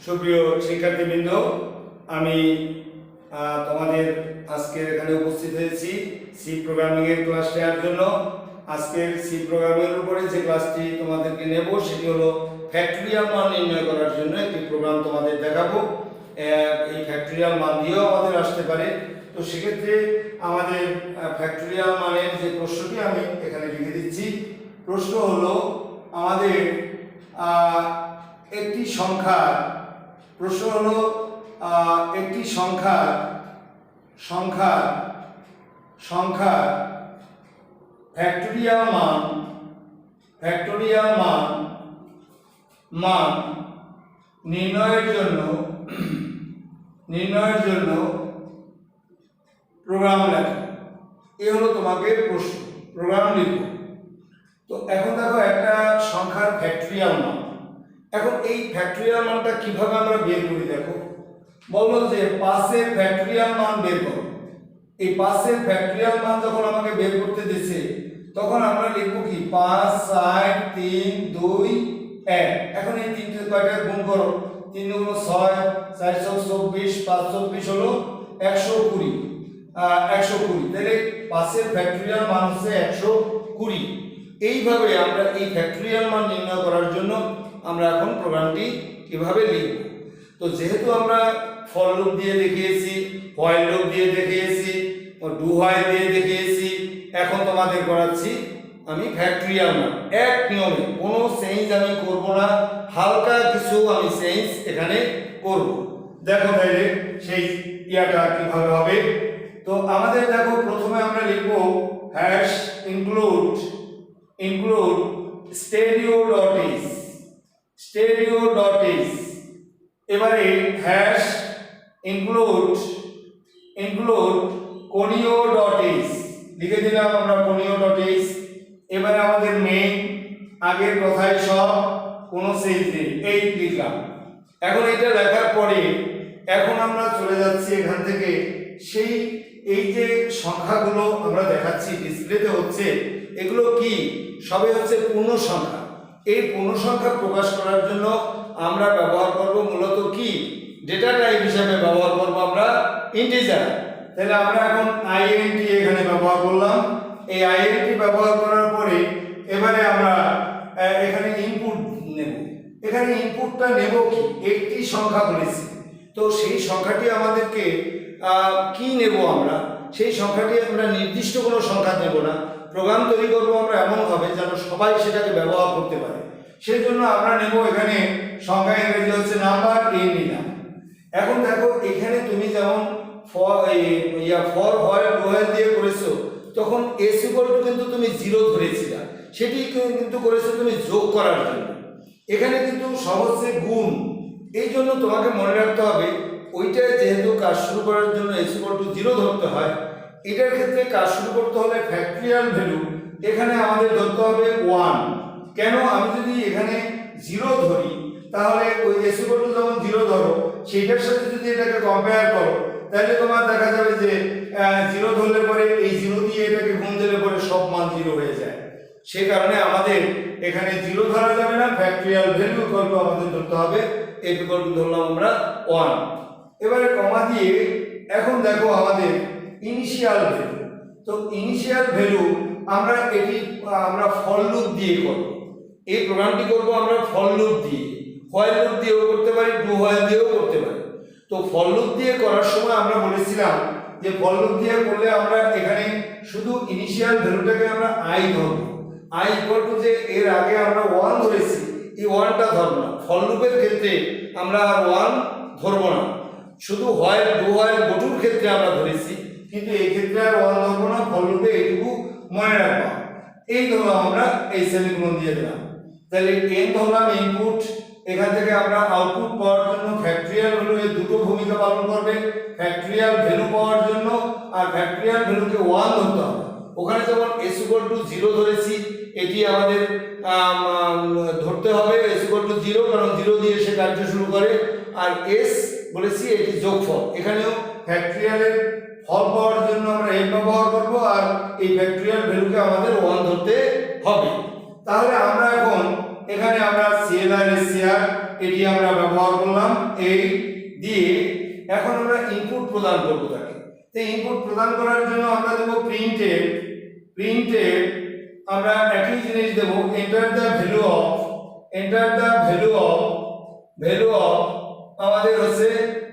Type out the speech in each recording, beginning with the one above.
সুপ্রিয় শিক্ষার্থীবৃন্দ, আমি তোমাদের আজকের এখানে উপস্থিত হয়েছি সি প্রোগ্রামিং এর ক্লাস নেওয়ার জন্য। আজকের সি প্রোগ্রামিং এর উপরে যে ক্লাসটি তোমাদেরকে নেব সেটি হলো ফ্যাক্টরিয়াল মান নির্ণয় করার জন্য একটি প্রোগ্রাম তোমাদের দেখাবো। এই ফ্যাক্টরিয়াল মান দিয়েও আমাদের আসতে পারে। তো সেক্ষেত্রে আমাদের ফ্যাক্টরিয়াল মানের যে প্রশ্নটি আমি এখানে লিখে দিচ্ছি। প্রশ্ন হলো আমাদের একটি সংখ্যার ফ্যাক্টরিয়াল মান নির্ণয়ের জন্য প্রোগ্রাম লেখা। এ হলো তোমাকে প্রশ্ন, প্রোগ্রাম লিখো। তো এখন দেখো একটা সংখ্যার ফ্যাক্টরিয়াল মান। এখন এই ফ্যাক্টরিয়াল মানটা কিভাবে আমরা বের করি দেখো। বললো যে 5 এর ফ্যাক্টরিয়াল মান বের করো। এই 5 এর ফ্যাক্টরিয়াল মান যখন আমাকে বের করতে দিয়েছে তখন আমরা লিখব কি 5 4 3 2 1। এখন এই তিনটে কয়টা গুণ করো, 3 গুণ 6 4 24 5 24 হলো 120। 120 তাহলে 5 এর ফ্যাক্টরিয়াল মান হচ্ছে 120। এইভাবে আমরা এই ফ্যাক্টরিয়াল মান নির্ণয় করার জন্য আমরা এখন প্রোগ্রামটি কিভাবে লিখব। তো যেহেতু আমরা ফর লুপ দিয়ে দেখিয়েছি, হোয়াইল লুপ দিয়ে দেখিয়েছি, ডু হোয়াইল দিয়ে দেখিয়েছি, এখন তোমাদের করাচ্ছি আমি ফ্যাক্টরিয়াল মান। এক নিয়মে কোনো চেঞ্জ আমি করব না, হালকা কিছু আমি চেঞ্জ এখানে করব। দেখো তাইলে সেই ইয়াটা কিভাবে হবে। তো আমাদের দেখো প্রথমে আমরা লিখব হ্যাশ ইনক্লুড stereo.is। এবারে হ্যাশ ইনক্লুড conio.s লিখে দিলাম আমরা conio.s। এবারে আমাদের মেইন, আগের কথাই সব, কোনো চেঞ্জ নেই, এই লিখলাম। এখন এটা লেখার পরে এখন আমরা চলে যাচ্ছি এখান থেকে সেই এই যে সংখ্যাগুলো আমরা দেখাচ্ছি ডিসপ্লেতে হচ্ছে, এগুলো কি সবে হচ্ছে পূর্ণ সংখ্যা। এই পূর্ণ সংখ্যা প্রকাশ করার জন্য আমরা ব্যবহার করব মূলত কি ডেটা টাইপ হিসেবে ব্যবহার করব আমরা ইন্টিজার। তাহলে আমরা এখন int এখানে ব্যবহার করলাম। এই int ব্যবহার করার পরে এবারে আমরা এখানে ইনপুট নেব। এখানে ইনপুটটা নেব কি একটি সংখ্যা বলেছি। তো সেই সংখ্যাটি আমাদেরকে কি নেব আমরা, সেই সংখ্যাটি আমরা নির্দিষ্ট কোনো সংখ্যা নেব না। প্রোগ্রাম তৈরি করবো আমরা এমনভাবে যেন সবাই সেটাকে ব্যবহার করতে পারে। সেই জন্য আমরা নেব এখানে সংখ্যা, ইংরেজি হচ্ছে নাম্বার, এই নিলাম। এখন দেখো এখানে তুমি যেমন ফর হোয়াইল ডু হোয়াইল দিয়ে করেছো তখন s কিন্তু তুমি 0 ধরেছিলে, সেটি কিন্তু করেছো তুমি যোগ করার জন্য। এখানে কিন্তু সহজে গুণ, এই জন্য তোমাকে মনে রাখতে হবে ওইটা যেহেতু কাজ শুরু করার জন্য s 0 ধরতে হয়। এটার ক্ষেত্রে কাজ শুরু করতে হলে ফ্যাক্টরিয়াল ভ্যালু এখানে আমাদের ধরতে হবে 1। কেন, আমি যদি এখানে 0 ধরি তাহলে ওই s যখন 0 ধরো সেইটার সাথে যদি এটাকে কম্পেয়ার করো তাহলে তোমার দেখা যাবে যে 0 ধরলে পরে এই 0 দিয়ে এটাকে গুণ দিলে পরে সব মান 0 হয়ে যায়। সেই কারণে আমাদের এখানে 0 ধরা যাবে না, ফ্যাক্টরিয়াল ভ্যালু করব আমাদের ধরতে হবে f ধরলাম আমরা 1। এবারে কমা দিয়ে এখন দেখো আমাদের ইনিশিয়াল ভ্যালু। তো ইনিশিয়াল ভ্যালু আমরা ফর লুপ দিয়ে করব। এই প্রোগ্রামটি করব আমরা ফর লুপ দিয়ে, হোয়াইল লুপ দিয়েও করতে পারি, ডু হোয়াইল দিয়েও করতে পারি। তো ফর লুপ দিয়ে করার সময় আমরা বলেছিলাম যে ফর লুপ দিয়ে করলে আমরা এখানে শুধু ইনিশিয়াল ভ্যালুটাকে আমরা i ধরব। i যে এর আগে আমরা 1 ধরেছি, এই 1টা ধরব না। ফর লুপের ক্ষেত্রে আমরা আর 1 ধরব না, শুধু হোয়াইল ডু হোয়াইল বোটুর ক্ষেত্রে আমরা ধরেছি, কিন্তু এই ক্ষেত্রে আর 1 ধরব না। ফর লুপে এইটুকু মনে রাখবো। এই ধরলাম আমরা, এই সেমিকোলন দিয়ে দিলাম। তাহলে n ধরলাম ইনপুট, এখান থেকে আমরা আউটপুট পাওয়ার জন্য ফ্যাক্টরিয়াল ভ্যালু এর দুটো ভূমিকা পালন করবে। ফ্যাক্টরিয়াল ভ্যালু পাওয়ার জন্য আর ফ্যাক্টরিয়াল ভ্যালুকে 1 ধরতে হবে। ওখানে যেমন s 0 ধরেছি, এটি আমাদের ধরতে হবে s 0, কারণ 0 দিয়ে সে কার্য শুরু করে। আর s বলেছি এটি যোগফল, এখানেও ফ্যাক্টরিয়ালের ফল পাওয়ার জন্য আমরা n ব্যবহার করব আর এই ফ্যাক্টরিয়াল ভ্যালুকে আমাদের 1 ধরতে হবে। তাহলে আমরা এখন এখানে আমরা CLR SCR এটি আমরা ব্যবহার করলাম এই দিয়ে। এখন আমরা ইনপুট প্রদান করব তাকে। তো ইনপুট প্রদান করার জন্য আমরা দেব প্রিন্টে আমরা একই জিনিস দেব, এন্টার দ্য ভ্যালু অফ আমাদের হচ্ছে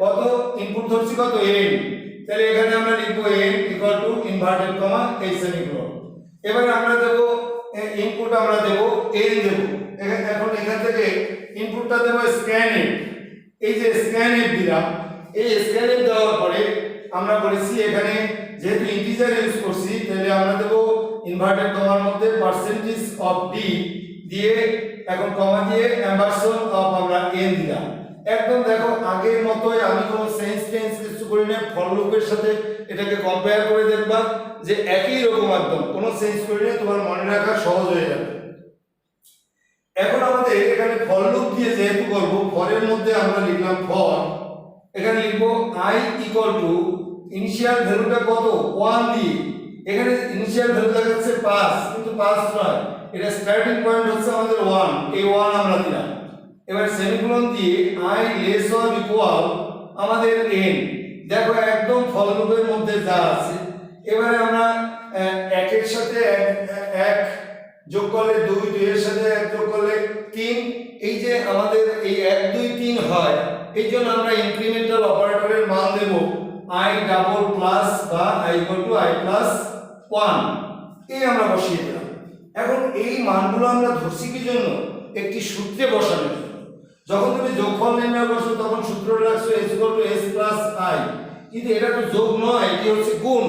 কত ইনপুট ধরছি কত n, তাহলে এখানে আমরা লিখব n equal to inverted comma এই সেমিকোলন। এবারে আমরা দেব ইনপুট আমরা দেব n দেব। এখন এখান থেকে ইনপুটটা দেব স্ক্যানএফ। এই যে স্ক্যানএফ দিলাম, এই স্ক্যানএফ দেওয়ার পরে আমরা বলেছি এখানে যেহেতু ইন্টিজার ইউজ করছি তাহলে আমরা দেব ইনভার্টেড কমার মধ্যে পার্সেন্টেজ অফ ডি দিয়ে এখন কমা দিয়ে অ্যাম্বারসন অফ আমরা n দিলাম। একদম দেখো আগের মতোই, আমি কোনো চেঞ্জ কিছু করি না। ফর লুপের সাথে এটাকে কম্পেয়ার করে দেখবা যে একই রকম, একদম কোনো চেঞ্জ করি না, তোমার মনে রাখা সহজ হয়ে যাবে। এখন আমাদের এখানে ফর লুপ দিয়ে যেহেতু করব, ফরের মধ্যে আমরা লিখলাম ফর, এখানে লিখবো i ইকুয়াল টু ইনিশিয়াল ভ্যালুটা কত 1 দিয়ে। এখানে ইনিশিয়াল ভ্যালু দেখাচ্ছে 5 কিন্তু 5 নয়, এটা স্টার্টিং পয়েন্ট হচ্ছে আমাদের 1, এই 1 আমরা দিলাম। এবার সেমিকোলন দিয়ে i লেস অর ইকুয়াল আমাদের n। দেখো একদম ফর লুপের মধ্যে যা আছে। এবারে আমরা 1 এর সাথে 1 যোগ করলে 2, 2 এর সাথে 1 যোগ করলে 3, এই যে আমাদের এই 1 2 3 হয়, এই জন্য আমরা ইনক্রিমেন্টাল অপারেটরের মান দেব i ডাবল প্লাস বা i equal to i plus 1, এই আমরা বসিয়ে দিলাম। এখন এই মানগুলো আমরা ধরছি কি জন্য? একটি সূত্রে বসানোর জন্য। যখন তুমি যোগফল নির্ণয় করছো তখন সূত্র রাখছো s equal to s plus i, কিন্তু এটা তো যোগ নয়, এটি হচ্ছে গুণ।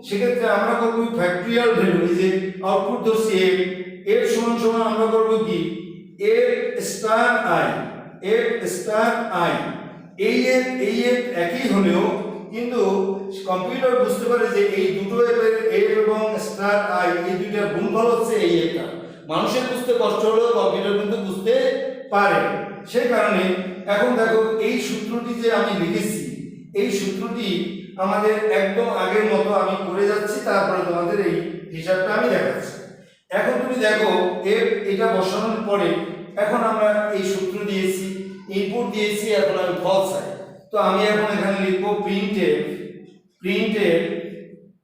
সেক্ষেত্রে আমরা করব ফ্যাক্টরিয়াল ভ্যালু, এই যে আউটপুট ধরছি f সমান সমান আমরা করব কি f স্টার i। এই f একই হলেও কিন্তু কম্পিউটার বুঝতে পারে যে এই দুটো f এবং স্টার i এই দুইটা গুণফল হচ্ছে এই একটা। মানুষের বুঝতে কষ্ট হলেও কম্পিউটার কিন্তু বুঝতে পারে। সেই কারণে এখন দেখো এই সূত্রটি যে আমি লিখেছি, এই সূত্রটি আমাদের একদম আগের মতো আমি করে যাচ্ছি, তারপরে তোমাদের এই হিসাবটা আমি দেখাচ্ছি। এখন তুমি দেখো f এটা বসানোর পরে এখন আমরা এই সূত্র দিয়েছি, ইনপুট দিয়েছি, এখন আমি ফল চাই। তো আমি এখন এখানে লিখব প্রিন্টে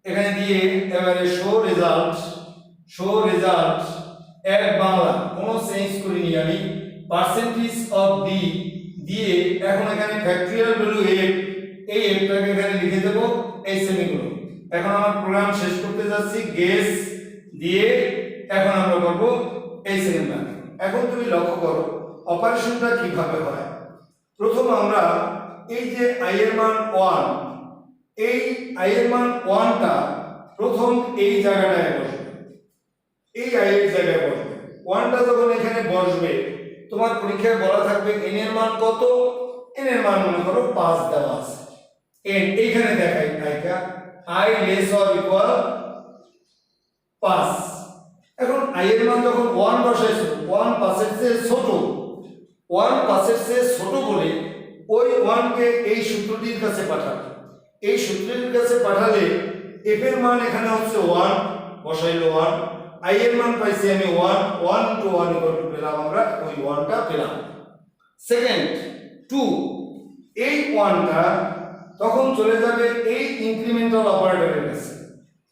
এখানে দিয়ে এবারে শো রেজাল্ট এক বাংলা কোনো চেঞ্জ করিনি আমি, পার্সেন্টেজ অফ ডি দিয়ে এখন এখানে ফ্যাক্টরিয়াল ভ্যালু f, এই fটাকে এখানে লিখে দেব এই সেমিকোলন। এখন আমার প্রোগ্রাম শেষ করতে যাচ্ছি, গেস দিয়ে এখন আমরা করব এই সেকেন্ড লাইন। এখন তুমি লক্ষ্য করো অপারেশনটা কিভাবে হয়। প্রথম আমরা এই যে i এর মান 1, এই i এর মান 1টা প্রথম এই জায়গাটায় বসবে, এই i এর জায়গায় বসবে। 1টা যখন এখানে বসবে তোমার পরীক্ষায় বলা থাকবে n এর মান কত, n এর মান মনে করো 5 দেওয়া আছে। n এইখানে দেখাই i লেস অর ইকুয়াল 5। এখন i এর মান যখন 1 বসাইছো, 1 5 এর চেয়ে ছোট, 1 5 এর চেয়ে ছোট বলে ওই 1 কে এই সূত্রটির কাছে পাঠাবে। এই সূত্রটির কাছে পাঠালে f এর মান এখানে হচ্ছে 1, বসাইলো 1, i এর মান পাইছি আমি 1, 1 টু 1 ইকুয়াল টু পেলাম, আমরা ওই 1টা পেলাম। সেকেন্ড 2, এই 1টা তখন চলে যাবে এই ইনক্রিমেন্টাল অপারেটরের কাছে,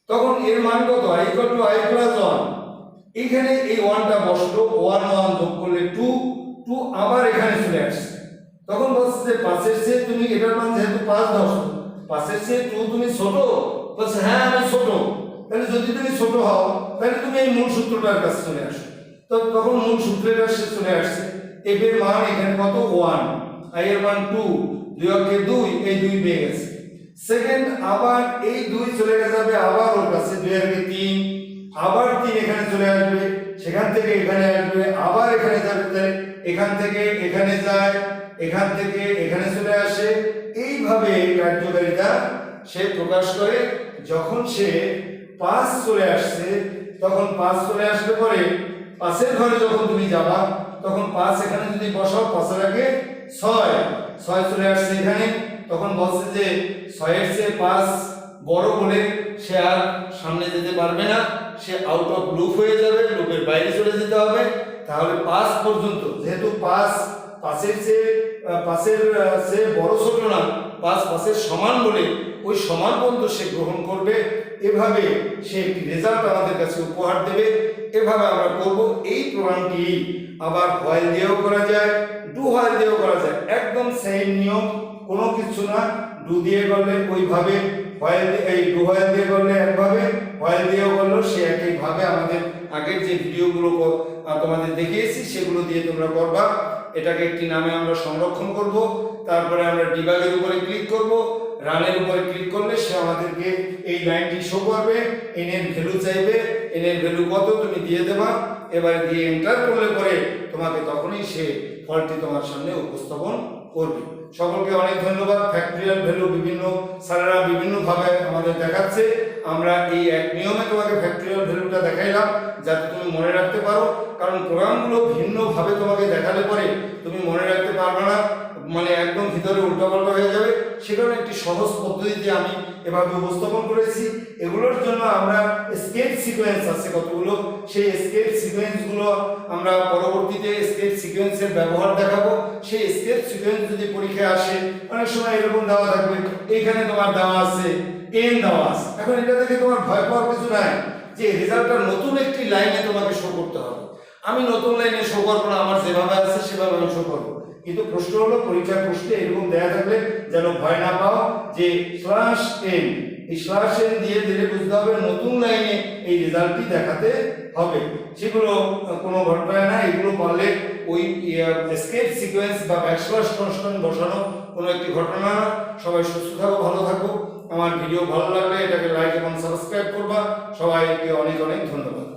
তখন এর মান কত i equal to i plus 1। এখানে এই 1টা বসলো, 1 1 যোগ করলে 2, 2 আবার এখানে চলে আসছে। তখন বলছে যে 5 এর চেয়ে তুমি এটার মান যেহেতু 5 ধরছো, 5 এর চেয়ে 2 তুমি ছোট, বলছে হ্যাঁ আমি ছোট। তাহলে যদি তুমি ছোট হও তাহলে তুমি এই মূল সূত্রটার কাছে চলে আসো। তো তখন মূল সূত্রের কাছে চলে আসছে, f এর মান এখানে কত 1, i এর মান 2, 2 অক্ষে 2, এই 2 পেয়ে গেছে। সেকেন্ড আবার এই 2 চলে যাবে আবার ওর কাছে, 2 এর 3, আবার 3 এখানে চলে আসবে, সেখান থেকে এখানে আসবে, আবার এখানে যাবে, তাহলে এখান থেকে এখানে যায়, এখান থেকে এখানে চলে আসে। এইভাবে কার্যকারিতা সে প্রকাশ করে। যখন সে 5 চলে আসছে, তখন 5 চলে আসলে পরে 5 এর ঘরে যখন তুমি যাবা তখন 5 এখানে যদি বসাও, 5 এর আগে 6 চলে আসছে এখানে, তখন বলছে যে 6 এর চেয়ে 5 বড় বলে সে আর সামনে যেতে পারবে না, সে আউট অফ লুপ হয়ে যাবে, লুপের বাইরে চলে যেতে হবে। তাহলে 5 পর্যন্ত, যেহেতু 5 সে বড় ছোট না, পাশের সমান বলে ওই সমান পর্যন্ত সে গ্রহণ করবে, এভাবে সে একটি রেজাল্ট আমাদের কাছে উপহার দেবে। এভাবে আমরা করব। এই প্রোগ্রামটি আবার হোয়াইল দিয়েও করা যায়, ডু হোয়াইল দিয়েও করা যায়, একদম সেম নিয়ম, কোনো কিছু না। ডু দিয়ে করলে ওইভাবে, হোয়াইল এই ডু হোয়াইল দিয়ে করলে একভাবে, হোয়াইল দিয়েও করলেও সে একইভাবে। আমাদের আগের যে ভিডিওগুলো তোমাদের দেখিয়েছি সেগুলো দিয়ে তোমরা করবা। এটাকে একটি নামে আমরা সংরক্ষণ করব, তারপরে আমরা ডিবাগের উপরে ক্লিক করব, রানের উপরে ক্লিক করলে সে আমাদেরকে এই লাইনটি শো করবে। এন এর ভ্যালু চাইবে, এন এর ভ্যালু কত তুমি দিয়ে দেবা, এবারে দিয়ে এন্টার করলে পরে তোমাকে তখনই সে ফলটি তোমার সামনে উপস্থাপন করবে। সকলকে অনেক ধন্যবাদ। ফ্যাক্টরিয়াল ভ্যালু বিভিন্ন স্যারেরা বিভিন্নভাবে আমাদের দেখাচ্ছে, আমরা এই এক নিয়মে তোমাকে ফ্যাক্টরিয়াল ভ্যালুটা দেখাইলাম যাতে তুমি মনে রাখতে পারো, কারণ প্রোগ্রামগুলো ভিন্নভাবে তোমাকে দেখালে পরে তুমি মনে রাখতে পারবে না, মানে একদম ভিতরে উল্টাপাল্টা হয়ে যাবে। সেখানে একটি সহজ পদ্ধতিতে আমি এভাবে উপস্থাপন করেছি। এগুলোর জন্য আমরা স্কেপ সিকোয়েন্স আছে কতগুলো, সেই স্কেপ সিকোয়েন্সগুলো আমরা পরবর্তীতে স্কেপ সিকোয়েন্সের ব্যবহার দেখাবো। সেই স্কেপ সিকোয়েন্স যদি পরীক্ষায় আসে, অনেক সময় এরকম দেওয়া থাকবে, এইখানে তোমার দেওয়া আছে এন দেওয়া আছে। এখন এটা থেকে তোমার ভয় পাওয়ার কিছু নাই, যে রেজাল্টটা নতুন একটি লাইনে তোমাকে শো করতে হবে। আমি নতুন লাইনে শো করবো না, আমার যেভাবে আছে সেভাবে আমি শো করবো। কিন্তু প্রশ্ন হলো, পরীক্ষার প্রশ্নে এরকম দেয়া থাকলে যেন ভয় না পাও যে স্ল্যাশ এন, এই স্ল্যাশ এন দিয়ে দিলে বুঝতে হবে নতুন লাইনে এই রেজাল্টটি দেখাতে হবে। সেগুলো কোনো ঘটনা না, এগুলো পারলে ওই এসকেপ সিকোয়েন্স বা ব্যাকস্ল্যাশ কনস্ট্যান্ট বসানো কোনো একটি ঘটনা না। সবাই সুস্থ থাকো, ভালো থাকো। আমার ভিডিও ভালো লাগলে এটাকে লাইক এবং সাবস্ক্রাইব করবা। সবাইকে অনেক অনেক ধন্যবাদ।